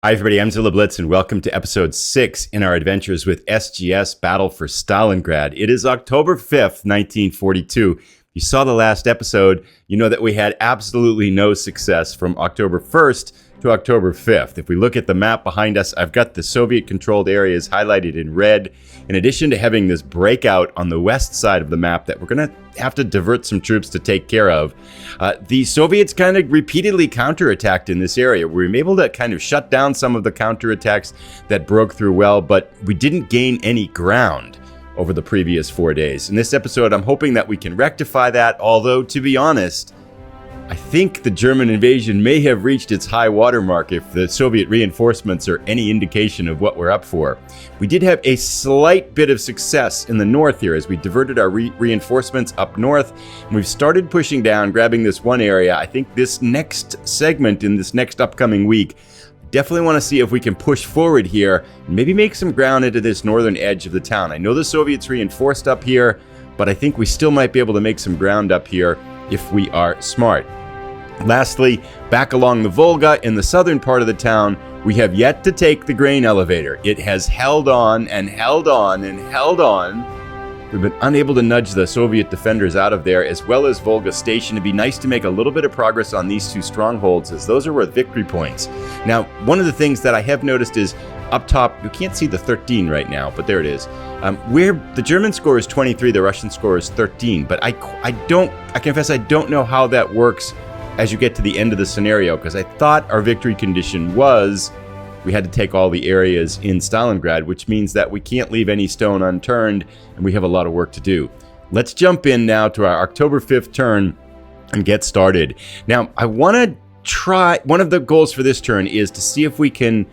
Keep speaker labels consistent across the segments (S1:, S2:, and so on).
S1: Hi everybody, I'm Zilla Blitz and welcome to episode 6 in our adventures with SGS Battle for Stalingrad. It is October 5th, 1942. If you saw the last episode, you know that we had absolutely no success from October 1st to October 5th. If we look at the map behind us, I've got the Soviet-controlled areas highlighted in red. In addition to having this breakout on the west side of the map that we're going to have to divert some troops to take care of, the Soviets kind of repeatedly counterattacked in this area. We were able to kind of shut down some of the counterattacks that broke through well, but we didn't gain any ground over the previous 4 days. In this episode, I'm hoping that we can rectify that, although, to be honest, I think the German invasion may have reached its high water mark if the Soviet reinforcements are any indication of what we're up for. We did have a slight bit of success in the north here as we diverted our reinforcements up north, and we've started pushing down, grabbing this one area. I think this next segment in this next upcoming week, definitely want to see if we can push forward here and maybe make some ground into this northern edge of the town. I know the Soviets reinforced up here, but I think we still might be able to make some ground up here if we are smart. Lastly, back along the Volga in the southern part of the town, we have yet to take the grain elevator. It has held on and held on and held on. We've been unable to nudge the Soviet defenders out of there, as well as Volga Station. It'd be nice to make a little bit of progress on these two strongholds, as those are worth victory points. Now, one of the things that I have noticed is up top, you can't see the 13 right now, but there it is. Where the German score is 23, the Russian score is 13, but I confess I don't know how that works as you get to the end of the scenario, because I thought our victory condition was we had to take all the areas in Stalingrad, which means that we can't leave any stone unturned, and we have a lot of work to do. Let's jump in now to our October 5th turn and get started. Now, I want to try, one of the goals for this turn is to see if we can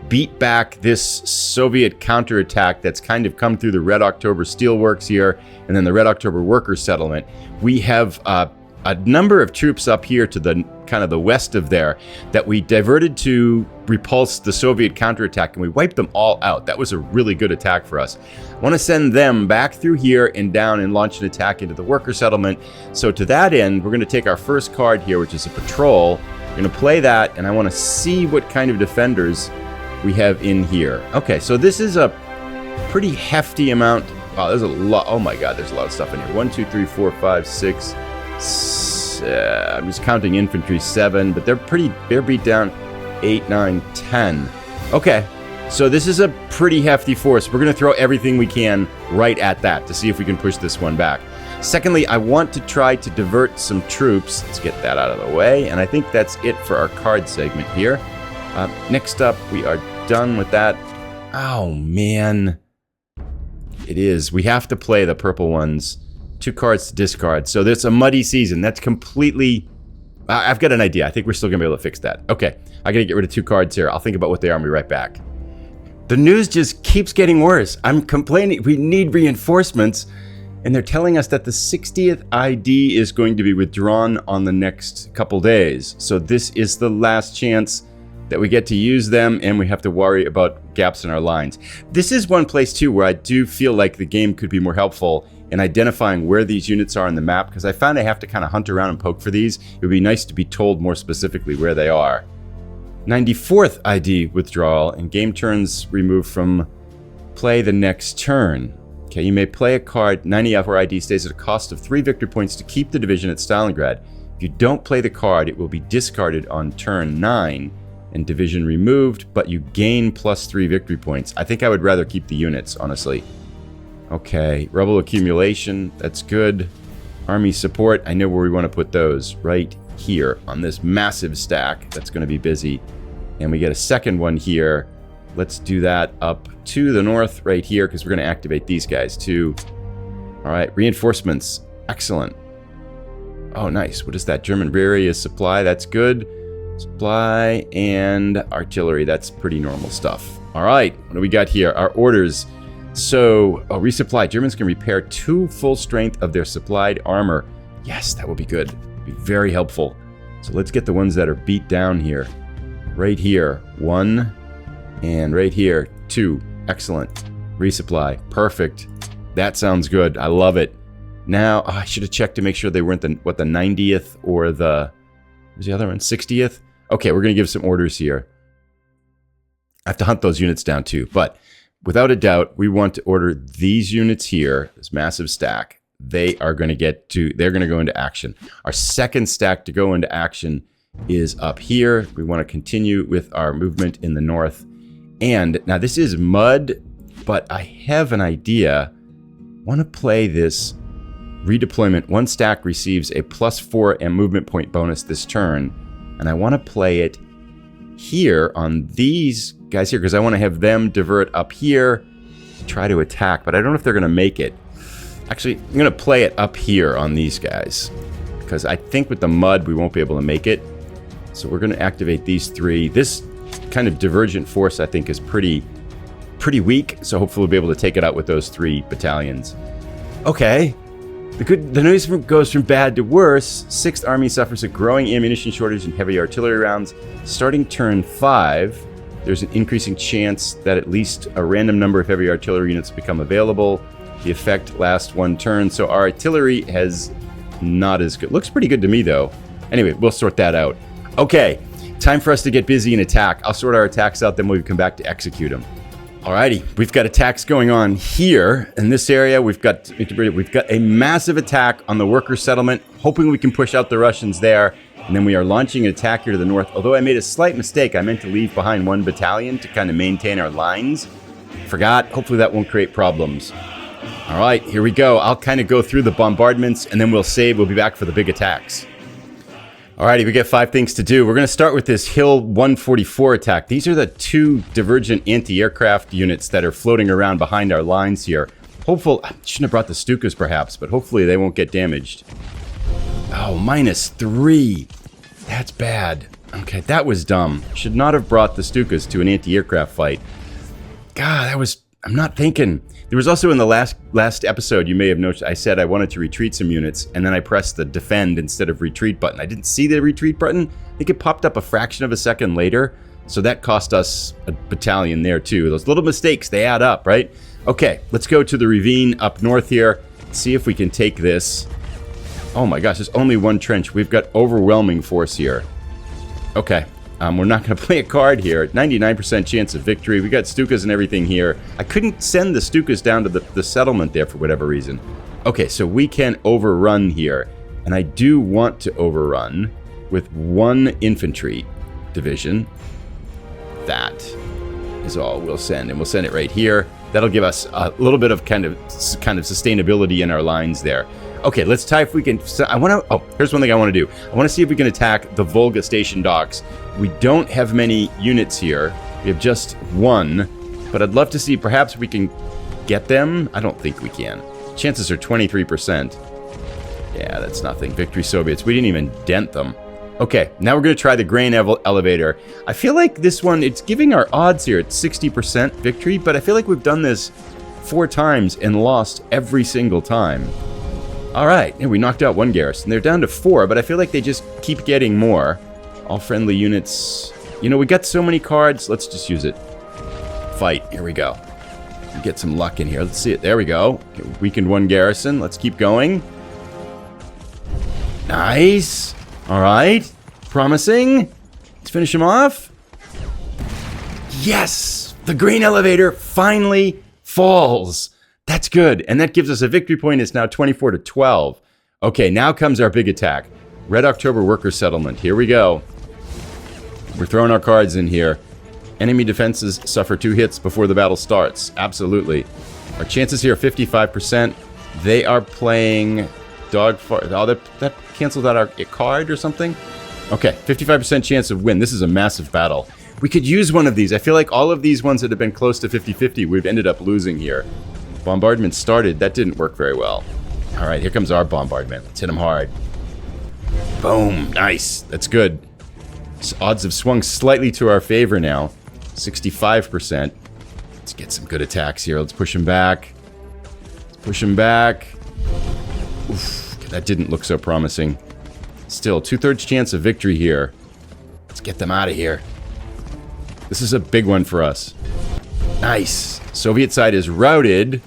S1: beat back this Soviet counterattack that's kind of come through the Red October Steelworks here, and then the Red October Workers Settlement. We have a number of troops up here to the kind of the west of there that we diverted to repulse the Soviet counterattack, and we wiped them all out. That was a really good attack for us. I want to send them back through here and down and launch an attack into the worker settlement. So to that end, we're going to take our first card here, which is a patrol. We're going to play that, and I want to see what kind of defenders we have in here. Okay, so this is a pretty hefty amount. Wow, there's a lot. Oh my God, there's a lot of stuff in here. 1, 2, 3, 4, 5, 6. I'm just counting infantry, 7, but they're beat down 8, 9, 10. Okay, so this is a pretty hefty force. We're going to throw everything we can right at that to see if we can push this one back. Secondly, I want to try to divert some troops. Let's get that out of the way, and I think that's it for our card segment here. Next up, we are done with that. Oh, man. It is. We have to play the purple ones. 2 cards to discard. So there's a muddy season. That's completely... I've got an idea. I think we're still going to be able to fix that. Okay. I got to get rid of 2 cards here. I'll think about what they are and be right back. The news just keeps getting worse. I'm complaining. We need reinforcements. And they're telling us that the 60th ID is going to be withdrawn on the next couple days. So this is the last chance that we get to use them, and we have to worry about gaps in our lines. This is one place, too, where I do feel like the game could be more helpful in identifying where these units are on the map, because I found I have to kind of hunt around and poke for these. It would be nice to be told more specifically where they are. 94th ID withdrawal, and game turns removed from play the next turn. Okay, you may play a card. 94 ID stays at a cost of 3 victory points to keep the division at Stalingrad. If you don't play the card, it will be discarded on turn 9 and division removed, but you gain plus 3 victory points. I think I would rather keep the units, honestly. Okay, rebel accumulation, that's good. Army support, I know where we want to put those. Right here on this massive stack. That's going to be busy. And we get a second one here. Let's do that up to the north right here, because we're going to activate these guys too. All right, reinforcements. Excellent. Oh, nice. What is that? German rear area supply. That's good. Supply and artillery. That's pretty normal stuff. All right, what do we got here? Our orders. So, resupply. Germans can repair 2 full strength of their supplied armor. Yes, that will be good. Be very helpful. So let's get the ones that are beat down here. Right here, 1, and right here, 2. Excellent. Resupply. Perfect. That sounds good. I love it. Now, I should have checked to make sure they weren't the 90th or the... What was the other one? 60th? Okay, we're going to give some orders here. I have to hunt those units down too. But without a doubt, we want to order these units here, this massive stack. They're going to go into action. Our second stack to go into action is up here. We want to continue with our movement in the north. And now this is mud, but I have an idea. I want to play this redeployment. One stack receives a +4 and movement point bonus this turn. And I want to play it here on these guys here because I want to have them divert up here to try to attack. But I don't know if they're going to make it. Actually, I'm going to play it up here on these guys because I think with the mud we won't be able to make it. So we're going to activate these three. This kind of divergent force I think is pretty weak. So hopefully we'll be able to take it out with those 3 battalions. Okay. The news goes from bad to worse. 6th Army suffers a growing ammunition shortage and heavy artillery rounds. Starting turn 5, there's an increasing chance that at least a random number of heavy artillery units become available. The effect lasts 1 turn, so our artillery has not as good. Looks pretty good to me, though. Anyway, we'll sort that out. Okay, time for us to get busy and attack. I'll sort our attacks out, then we'll come back to execute them. Alrighty, we've got attacks going on here in this area. We've got a massive attack on the worker settlement, hoping we can push out the Russians there. And then we are launching an attack here to the north. Although I made a slight mistake, I meant to leave behind 1 battalion to kind of maintain our lines. Forgot. Hopefully that won't create problems. All right, here we go. I'll kind of go through the bombardments and then we'll save. We'll be back for the big attacks. Alrighty, we got 5 things to do. We're going to start with this Hill 144 attack. These are the 2 divergent anti-aircraft units that are floating around behind our lines here. I shouldn't have brought the Stukas perhaps, but hopefully they won't get damaged. Oh, -3. That's bad. Okay, that was dumb. Should not have brought the Stukas to an anti-aircraft fight. God, I'm not thinking. There was also in the last episode, you may have noticed, I said I wanted to retreat some units, and then I pressed the defend instead of retreat button. I didn't see the retreat button. I think it popped up a fraction of a second later, so that cost us a battalion there too. Those little mistakes, they add up, right? Okay, let's go to the Ravine up north here, see if we can take this. Oh my gosh, there's only 1 trench. We've got overwhelming force here. Okay. We're not going to play a card here. 99% chance of victory. We got Stukas and everything here. I couldn't send the Stukas down to the settlement there for whatever reason. Okay, so we can overrun here. And I do want to overrun with 1 infantry division. That is all we'll send. And we'll send it right here. That'll give us a little bit of kind of sustainability in our lines there. Okay, let's try if we can. Here's one thing I want to do. I want to see if we can attack the Volga station docks. We don't have many units here. We have just 1, but I'd love to see perhaps we can get them. I don't think we can. Chances are 23%. Yeah, that's nothing. Victory Soviets. We didn't even dent them. Okay, now we're going to try the grain elevator. I feel like this one, it's giving our odds here at 60% victory, but I feel like we've done this 4 times and lost every single time. All right, and we knocked out 1 garrison. They're down to 4, but I feel like they just keep getting more. All friendly units. You know, we got so many cards. Let's just use it. Fight. Here we go. Get some luck in here. Let's see it. There we go. Okay, weakened 1 garrison. Let's keep going. Nice. All right. Promising. Let's finish him off. Yes! The grain elevator finally falls. That's good. And that gives us a victory point. It's now 24-12. Okay, now comes our big attack. Red October Worker Settlement. Here we go. We're throwing our cards in here. Enemy defenses suffer 2 hits before the battle starts. Absolutely. Our chances here are 55%. They are playing Dogfight. Oh, that canceled out our card or something? Okay, 55% chance of win. This is a massive battle. We could use one of these. I feel like all of these ones that have been close to 50-50, we've ended up losing here. Bombardment started. That didn't work very well. All right, here comes our bombardment. Let's hit them hard. Boom. Nice. That's good. Odds have swung slightly to our favor now. 65%. Let's get some good attacks here. Let's push them back. Let's push them back. Oof, that didn't look so promising. Still, 2/3 chance of victory here. Let's get them out of here. This is a big one for us. Nice. Soviet side is routed.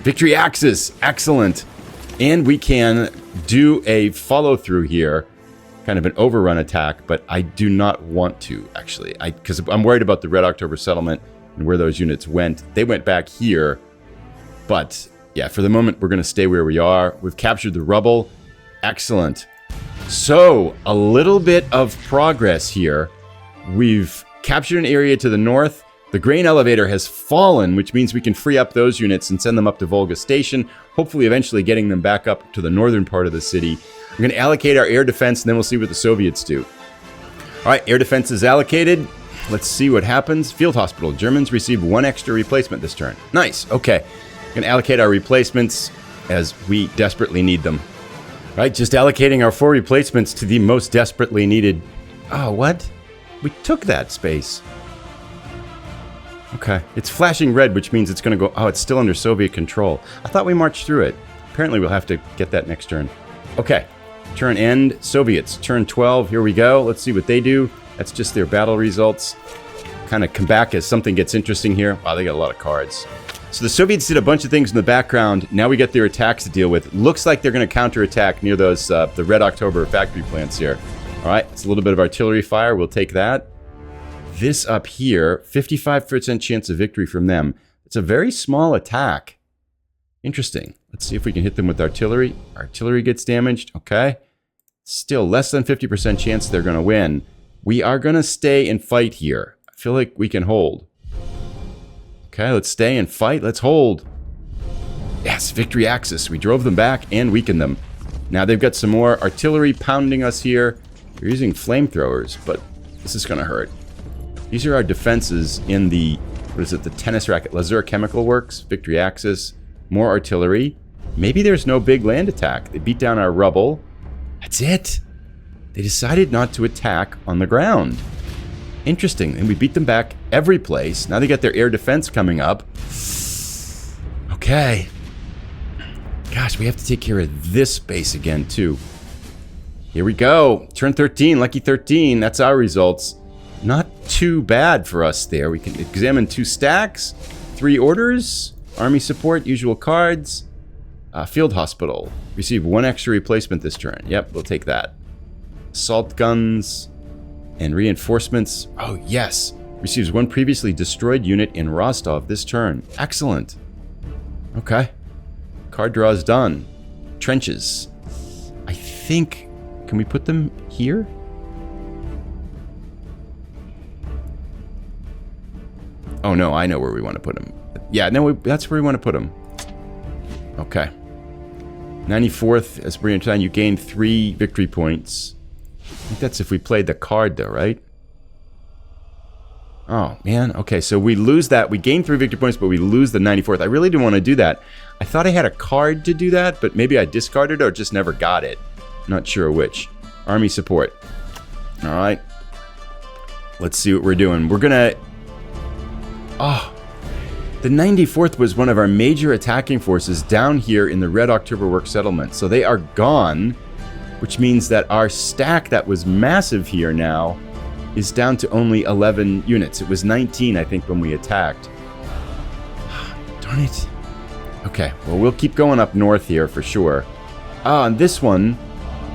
S1: Victory Axis. Excellent. And we can do a follow-through here. kind of an overrun attack, but I do not want to, actually. Because I'm worried about the Red October settlement and where those units went. They went back here, but yeah, for the moment, we're going to stay where we are. We've captured the rubble. Excellent. So, a little bit of progress here. We've captured an area to the north. The grain elevator has fallen, which means we can free up those units and send them up to Volga Station, hopefully eventually getting them back up to the northern part of the city. We're going to allocate our air defense, and then we'll see what the Soviets do. All right, air defense is allocated. Let's see what happens. Field hospital. Germans receive 1 extra replacement this turn. Nice. Okay. We're going to allocate our replacements as we desperately need them. All right, just allocating our 4 replacements to the most desperately needed. Oh, what? We took that space. Okay. It's flashing red, which means it's going to go... Oh, it's still under Soviet control. I thought we marched through it. Apparently, we'll have to get that next turn. Okay. Turn end. Soviets. Turn 12. Here we go. Let's see what they do. That's just their battle results. Kind of come back as something gets interesting here. Wow, they got a lot of cards. So the Soviets did a bunch of things in the background. Now we get their attacks to deal with. Looks like they're going to counterattack near those the Red October factory plants here. All right. It's a little bit of artillery fire. We'll take that. This up here, 55% chance of victory from them. It's a very small attack. Interesting. Let's see if we can hit them with artillery. Artillery gets damaged. Okay. Still less than 50% chance they're going to win. We are going to stay and fight here. I feel like we can hold. Okay, let's stay and fight. Let's hold. Yes, victory axis. We drove them back and weakened them. Now they've got some more artillery pounding us here. We're using flamethrowers, but this is going to hurt. These are our defenses in the, what is it, the tennis racket, Lazur Chemical Works, victory axis, more artillery. Maybe there's no big land attack. They beat down our rubble. That's it. They decided not to attack on the ground. Interesting. And we beat them back every place. Now they got their air defense coming up. Okay. Gosh, we have to take care of this space again, too. Here we go. Turn 13, lucky 13. That's our results. Not too bad for us there. We can examine 2 stacks, 3 orders, army support, usual cards, field hospital. Receive 1 extra replacement this turn. Yep, we'll take that. Assault guns and reinforcements. Oh, yes. Receives 1 previously destroyed unit in Rostov this turn. Excellent. Okay. Card draw is done. Trenches. I think... Can we put them here? Oh, no, I know where we want to put them. Yeah, no, that's where we want to put them. Okay. 94th, as Brianne, you gain 3 victory points. I think that's if we played the card, though, right? Oh, man. Okay, so we lose that. We gain 3 victory points, but we lose the 94th. I really didn't want to do that. I thought I had a card to do that, but maybe I discarded it or just never got it. Not sure which. Army support. All right. Let's see what we're doing. We're going to... Oh, the 94th was one of our major attacking forces down here in the Red October Work Settlement. So they are gone, which means that our stack that was massive here now is down to only 11 units. It was 19, I think, when we attacked. Darn it. Okay, well, we'll keep going up north here for sure. Ah, and this one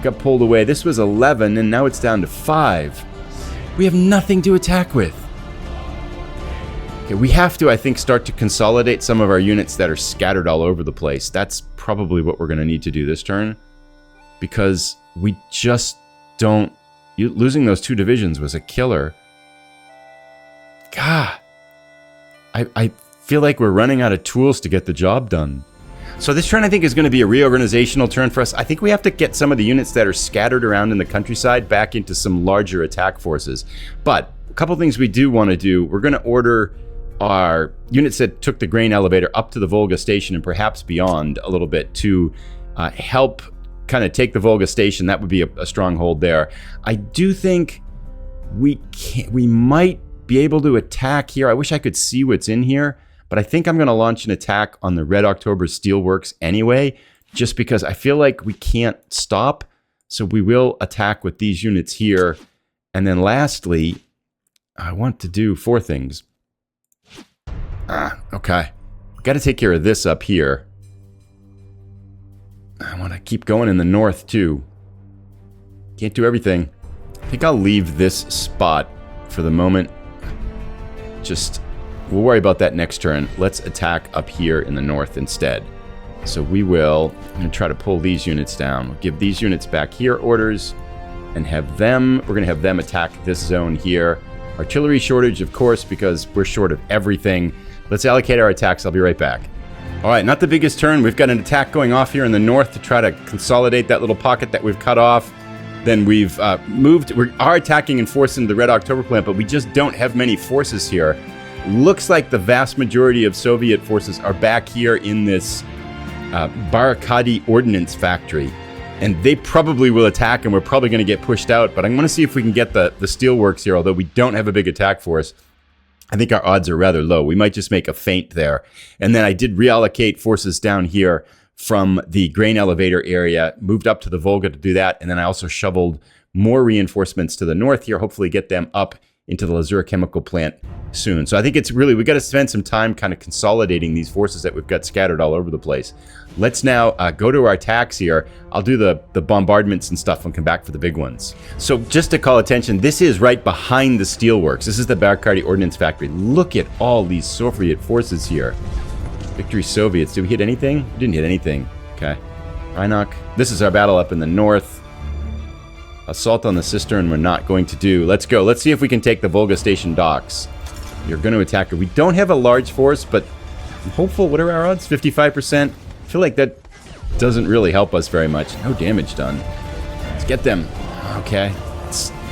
S1: got pulled away. This was 11, and now it's down to 5. We have nothing to attack with. Okay, we have to, I think, start to consolidate some of our units that are scattered all over the place. That's probably what we're going to need to do this turn. Because we just don't... Losing those 2 divisions was a killer. God. I feel like we're running out of tools to get the job done. So this turn, I think, is going to be a reorganizational turn for us. I think we have to get some of the units that are scattered around in the countryside back into some larger attack forces. But a couple things we do want to do. We're going to order our units that took the grain elevator up to the Volga station and perhaps beyond a little bit to help kind of take the Volga station. That would be a stronghold there. I do think we might be able to attack here. I wish I could see what's in here, but I think I'm going to launch an attack on the Red October Steelworks anyway, just because I feel like we can't stop. So we will attack with these units here. And then lastly, I want to do 4 things. Okay. Got to take care of this up here. I want to keep going in the north, too. Can't do everything. I think I'll leave this spot for the moment. We'll worry about that next turn. Let's attack up here in the north instead. So I'm going to try to pull these units down. We'll give these units back here orders and we're going to have them attack this zone here. Artillery shortage, of course, because we're short of everything. Let's allocate our attacks. I'll be right back. All right, not the biggest turn. We've got an attack going off here in the north to try to consolidate that little pocket that we've cut off. Then we've moved. We are attacking and forcing the Red October plant, but we just don't have many forces here. Looks like the vast majority of Soviet forces are back here in this Barakadi ordnance factory. And they probably will attack, and we're probably going to get pushed out. But I'm going to see if we can get the steelworks here, although we don't have a big attack force. I think our odds are rather low. We might just make a feint there. And then I did reallocate forces down here from the grain elevator area, moved up to the Volga to do that. And then I also shoveled more reinforcements to the north here, hopefully get them up into the Lazur chemical plant soon. So I think we got to spend some time kind of consolidating these forces that we've got scattered all over the place. Let's now go to our attacks here. I'll do the bombardments and stuff and come back for the big ones. So just to call attention, this is right behind the steelworks. This is the Barakadi Ordnance Factory. Look at all these Soviet forces here. Victory Soviets. Did we hit anything? We didn't hit anything. Okay. Rynok. This is our battle up in the north. Assault on the Cistern we're not going to do. Let's go. Let's see if we can take the Volga Station docks. You're going to attack her. We don't have a large force, but I'm hopeful. What are our odds? 55%. I feel like that doesn't really help us very much. No damage done. Let's get them. Okay.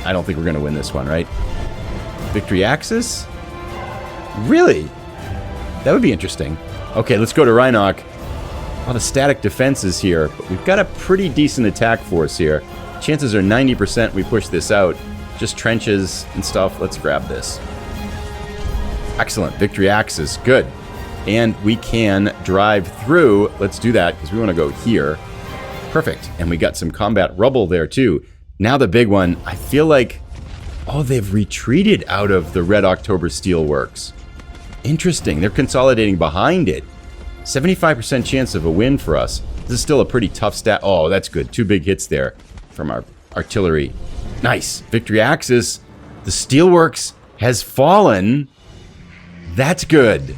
S1: I don't think we're going to win this one, right? Victory Axis? Really? That would be interesting. Okay, let's go to Rynok. A lot of static defenses here, but we've got a pretty decent attack force here. Chances are 90% we push this out. Just trenches and stuff. Let's grab this. Excellent. Victory Axis. Good. And we can drive through. Let's do that because we want to go here. Perfect. And we got some combat rubble there too. Now the big one. I feel like, they've retreated out of the Red October Steelworks. Interesting. They're consolidating behind it. 75% chance of a win for us. This is still a pretty tough stat. Oh, that's good. 2 big hits there from our artillery. Nice. Victory Axis. The Steelworks has fallen. That's good.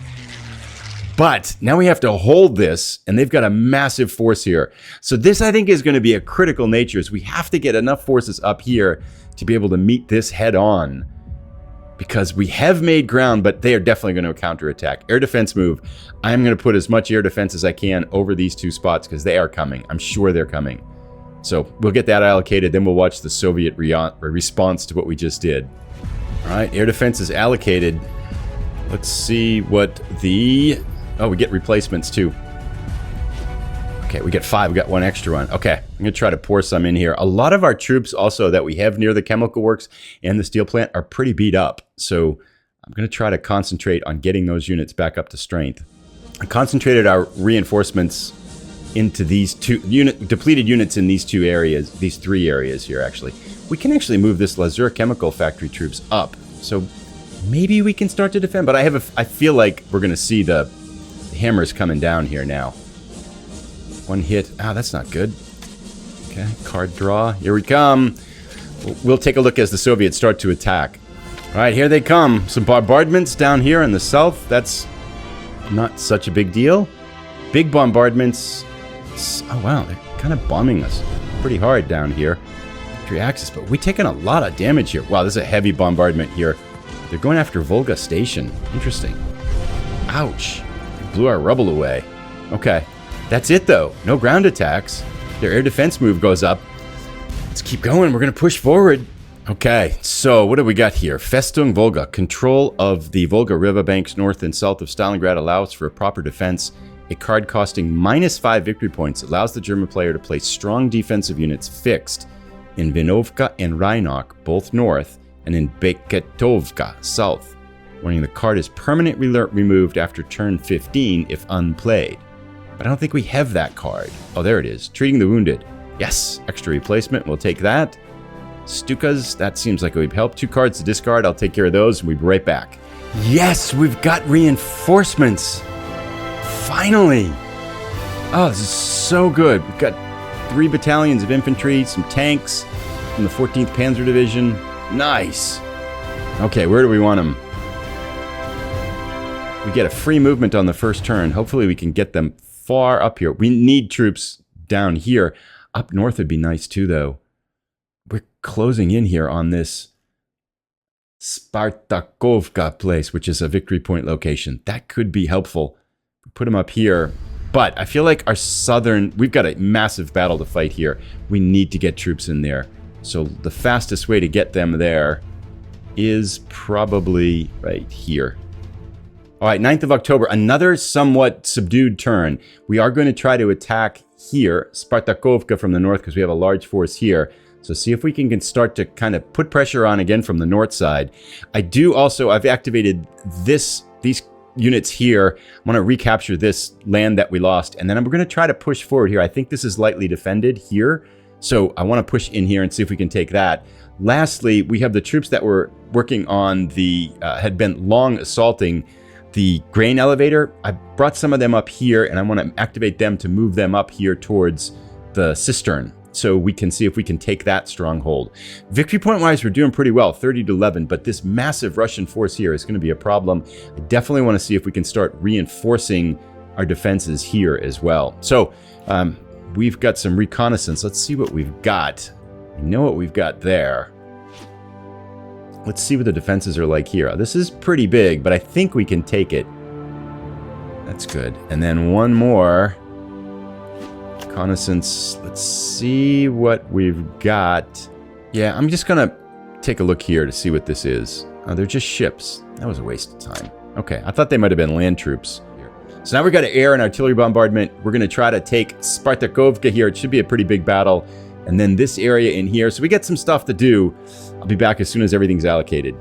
S1: But now we have to hold this, and they've got a massive force here. So this, I think, is going to be a critical nature, is we have to get enough forces up here to be able to meet this head on. Because we have made ground, but they are definitely going to counterattack. Air defense move. I'm going to put as much air defense as I can over these 2 spots because they are coming. I'm sure they're coming. So we'll get that allocated. Then we'll watch the Soviet response to what we just did. All right, air defense is allocated. Let's see what the... Oh, we get replacements too. Okay, we get 5. We got 1 extra one. Okay, I'm going to try to pour some in here. A lot of our troops also that we have near the chemical works and the steel plant are pretty beat up. So I'm going to try to concentrate on getting those units back up to strength. I concentrated our reinforcements into these depleted units in these 2 areas, these 3 areas here actually. We can actually move this Lazur chemical factory troops up. So maybe we can start to defend, but I feel like we're going to see the hammers coming down here now. 1 hit. That's not good. Okay, card draw. Here we come. We'll take a look as the Soviets start to attack. All right, here they come. Some bombardments down here in the south. That's not such a big deal. Big bombardments. Oh, wow. They're kind of bombing us pretty hard down here. Victory Axis, but we're taking a lot of damage here. Wow, this is a heavy bombardment here. They're going after Volga Station. Interesting. Ouch. Blew our rubble away. Okay. That's it, though. No ground attacks. Their air defense move goes up. Let's keep going. We're going to push forward. Okay, so what do we got here? Festung Volga. Control of the Volga riverbanks north and south of Stalingrad allows for a proper defense. A card costing -5 victory points allows the German player to place strong defensive units fixed in Vinovka and Rynok, both north, and in Mechetka, south. Warning, the card is permanently removed after turn 15 if unplayed. But I don't think we have that card. Oh, there it is. Treating the wounded. Yes, extra replacement. We'll take that. Stukas, that seems like it would help. 2 cards to discard. I'll take care of those and we'll be right back. Yes, we've got reinforcements. Finally. Oh, this is so good. We've got 3 battalions of infantry, some tanks. from the 14th Panzer Division. Nice. Okay, where do we want them? We get a free movement on the first turn. Hopefully we can get them far up here. We need troops down here. Up north would be nice too, though. We're closing in here on this Spartakovka place, which is a victory point location. That could be helpful. Put them up here. But I feel like our southern... We've got a massive battle to fight here. We need to get troops in there. So the fastest way to get them there is probably right here. All right, 9th of October, another somewhat subdued turn. We are going to try to attack here, Spartakovka from the north, because we have a large force here. So see if we can start to kind of put pressure on again from the north side. I've activated these units here. I want to recapture this land that we lost, and then we're going to try to push forward here. I think this is lightly defended here, so I want to push in here and see if we can take that. Lastly, we have the troops that were working on the, had been long assaulting the grain elevator. I brought some of them up here, and I want to activate them to move them up here towards the Cistern, so we can see if we can take that stronghold. Victory point wise, we're doing pretty well, 30 to 11, but this massive Russian force here is going to be a problem. I definitely want to see if we can start reinforcing our defenses here as well. So we've got some reconnaissance. Let's see what we've got. We know what we've got there. Let's see what the defenses are like here. This is pretty big, but I think we can take it. That's good. And then one more reconnaissance. Let's see what we've got. Yeah, I'm just gonna take a look here to see what this is. Oh, they're just ships. That was a waste of time. Okay, I thought they might have been land troops. So now we've got an air and artillery bombardment. We're gonna try to take Spartakovka here. It should be a pretty big battle. And then this area in here. So we get some stuff to do. I'll be back as soon as everything's allocated.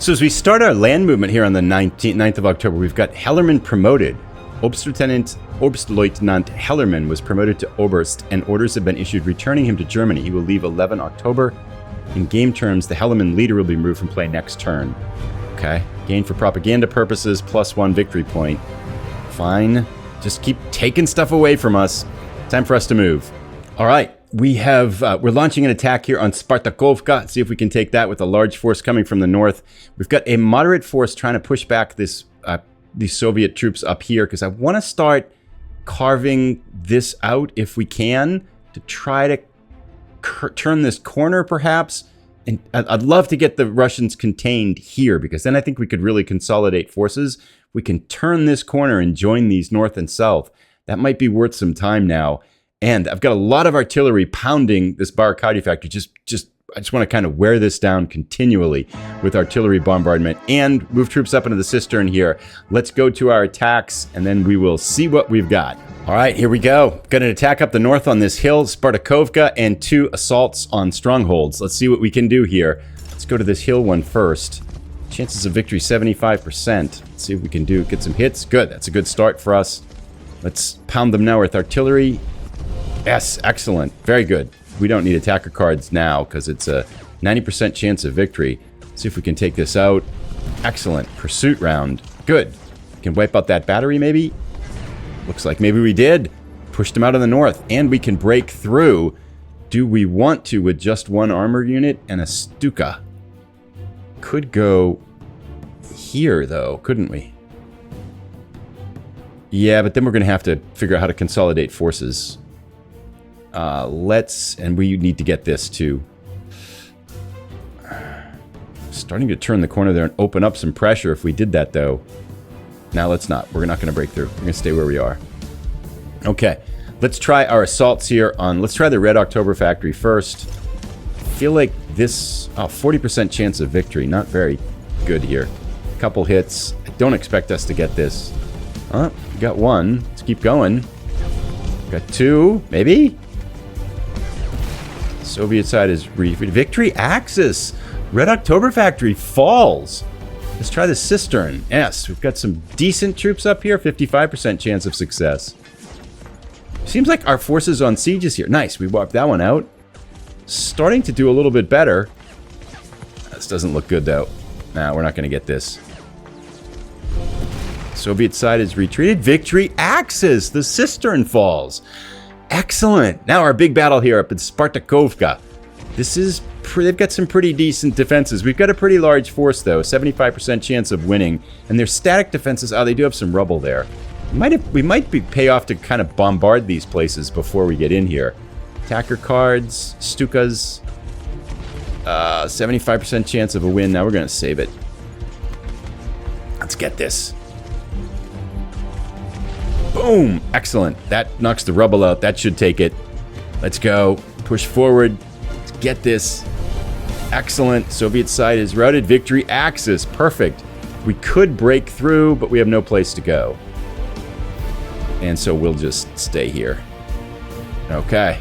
S1: So as we start our land movement here on the 9th of October, we've got Hellerman promoted. Oberstleutnant Hellerman was promoted to Oberst, and orders have been issued returning him to Germany. He will leave 11 October. In game terms, the Hellerman leader will be removed from play next turn. Okay. Gain for propaganda purposes, +1 victory point. Fine. Just keep taking stuff away from us. Time for us to move. All right. We're launching an attack here on Spartakovka. See if we can take that with a large force coming from the north. We've got a moderate force trying to push back these Soviet troops up here, because I want to start carving this out if we can to try to turn this corner perhaps. And I'd love to get the Russians contained here, because then I think we could really consolidate forces. We can turn this corner and join these north and south. That might be worth some time now. And I've got a lot of artillery pounding this Barakadi factory. I just want to kind of wear this down continually with artillery bombardment and move troops up into the Cistern here. Let's go to our attacks, and then we will see what we've got. All right, here we go. Got an attack up the north on this hill, Spartakovka, and 2 assaults on strongholds. Let's see what we can do here. Let's go to this hill one first. Chances of victory, 75%. Let's see if we can get some hits. Good, that's a good start for us. Let's pound them now with artillery. Yes, excellent. Very good. We don't need attacker cards now because it's a 90% chance of victory. Let's see if we can take this out. Excellent. Pursuit round. Good. We can wipe out that battery maybe. Looks like maybe we did. Pushed them out of the north. And we can break through. Do we want to with just 1 armor unit and a Stuka? Could go here though, couldn't we? Yeah, but then we're going to have to figure out how to consolidate forces. And we need to get this too. Starting to turn the corner there and open up some pressure if we did that though. Now let's not. We're not going to break through. We're going to stay where we are. Okay. Let's try our assaults here on, let's try the Red October factory first. I feel like this, 40% chance of victory. Not very good here. Couple hits. I don't expect us to get this. We got 1. Let's keep going. Got 2, maybe? Soviet side is victory axis. Red October factory falls. Let's try the Cistern. Yes, we've got some decent troops up here. 55% chance of success. Seems like our forces on siege is here. Nice, we wiped that one out. Starting to do a little bit better. This doesn't look good though. Nah, we're not going to get this. Soviet side is retreated. Victory axis. The Cistern falls. Excellent. Now our big battle here up in Spartakovka. They've got some pretty decent defenses. We've got a pretty large force, though. 75% chance of winning. And their static defenses, they do have some rubble there. We might pay off to kind of bombard these places before we get in here. Attacker cards, Stukas. 75% chance of a win. Now we're going to save it. Let's get this. Boom! Excellent. That knocks the rubble out. That should take it. Let's go. Push forward. Let's get this. Excellent. Soviet side is routed. Victory Axis. Perfect. We could break through, but we have no place to go. And so we'll just stay here. Okay.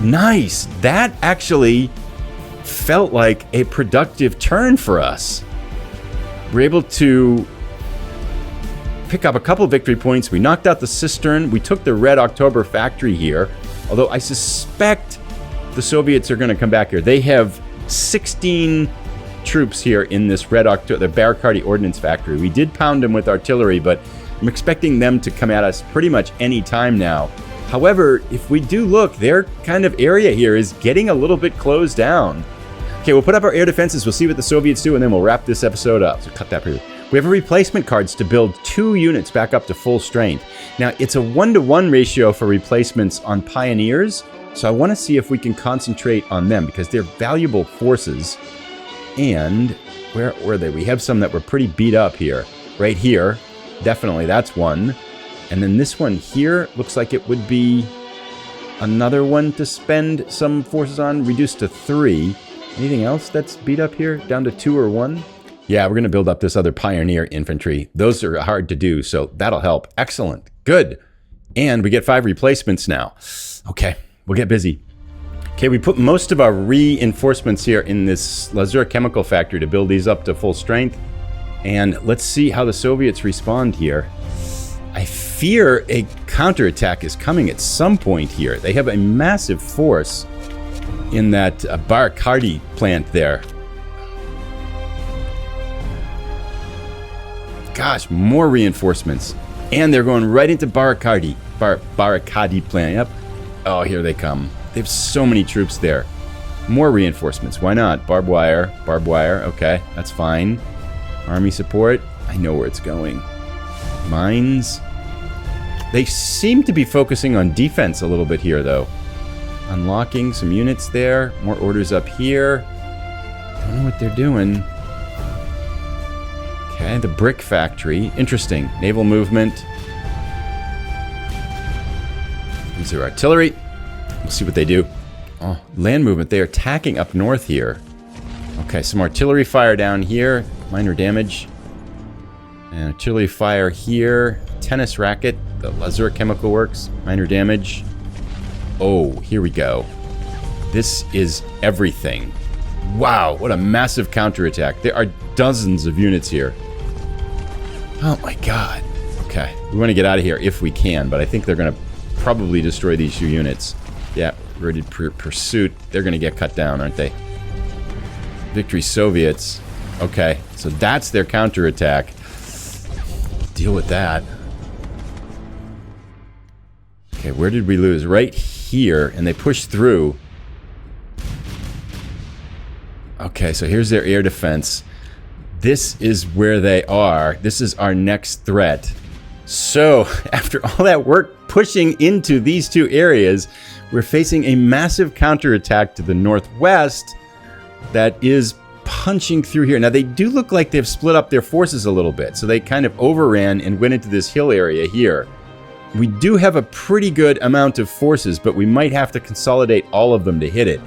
S1: Nice. That actually felt like a productive turn for us. We're able to pick up a couple victory points. We knocked out the Cistern. We took the Red October factory here. Although I suspect the Soviets are going to come back here. They have 16 troops here in this Red October, the Barakardi Ordnance Factory. We did pound them with artillery, but I'm expecting them to come at us pretty much any time now. However, if we do look, their kind of area here is getting a little bit closed down. Okay, we'll put up our air defenses. We'll see what the Soviets do, and then we'll wrap this episode up. So cut that pretty. We have a replacement cards to build 2 units back up to full strength. Now, it's a 1-to-1 ratio for replacements on Pioneers, so I want to see if we can concentrate on them because they're valuable forces. And where were they? We have some that were pretty beat up here. Right here. Definitely, that's one. And then this one here looks like it would be another one to spend some forces on, reduced to 3. Anything else that's beat up here? Down to 2 or 1? Yeah, we're going to build up this other Pioneer infantry. Those are hard to do, so that'll help. Excellent. Good. And we get 5 replacements now. Okay, we'll get busy. Okay, we put most of our reinforcements here in this Lazur chemical factory to build these up to full strength. And let's see how the Soviets respond here. I fear a counterattack is coming at some point here. They have a massive force in that Barakardi plant there. Gosh, more reinforcements. And they're going right into Barakardi. Barakardi plant. Yep. Oh, here they come. They have so many troops there. More reinforcements. Why not? Barbed wire. Barbed wire. Okay, that's fine. Army support. I know where it's going. Mines. They seem to be focusing on defense a little bit here, though. Unlocking some units there. More orders up here. Don't know what they're doing. Okay, the brick factory. Interesting. Naval movement. These are artillery. We'll see what they do. Oh, land movement. They are attacking up north here. Okay, some artillery fire down here. Minor damage. And artillery fire here. Tennis racket. The Lazur Chemical Works. Minor damage. Oh, here we go. This is everything. Wow, what a massive counterattack. There are dozens of units here. Oh my god. Okay, we want to get out of here if we can, but I think they're going to probably destroy these 2 units. Yeah, ready pursuit. They're going to get cut down, aren't they? Victory Soviets. Okay, so that's their counterattack. Deal with that. Okay, where did we lose? Right here, and they pushed through. Okay, so here's their air defense. This is where they are. This is our next threat. So, after all that work pushing into these 2 areas, we're facing a massive counterattack to the northwest that is punching through here. Now, they do look like they've split up their forces a little bit, so they kind of overran and went into this hill area here. We do have a pretty good amount of forces, but we might have to consolidate all of them to hit it.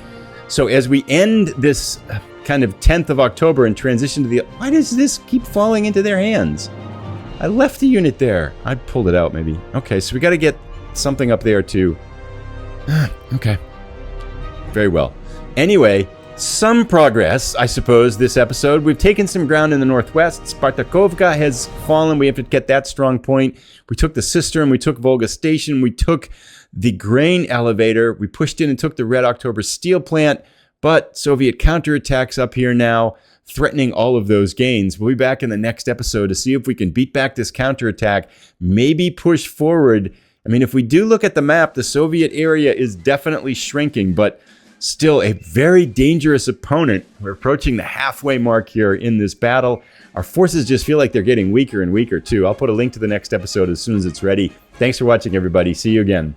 S1: So as we end this kind of 10th of October and transition to the... Why does this keep falling into their hands? I left a unit there. I pulled it out, maybe. Okay, so we got to get something up there, too. Okay. Very well. Anyway, some progress, I suppose, this episode. We've taken some ground in the northwest. Spartakovka has fallen. We have to get that strong point. We took the Cistern. We took Volga Station. We took the grain elevator. We pushed in and took the Red October steel plant. But Soviet counterattacks up here now, threatening all of those gains. We'll be back in the next episode to see if we can beat back this counterattack, maybe push forward. I mean, if we do look at the map, the Soviet area is definitely shrinking, but Still a very dangerous opponent. We're approaching the halfway mark here in this battle. Our forces just feel like they're getting weaker and weaker too. I'll put a link to the next episode as soon as it's ready. Thanks for watching, everybody. See you again.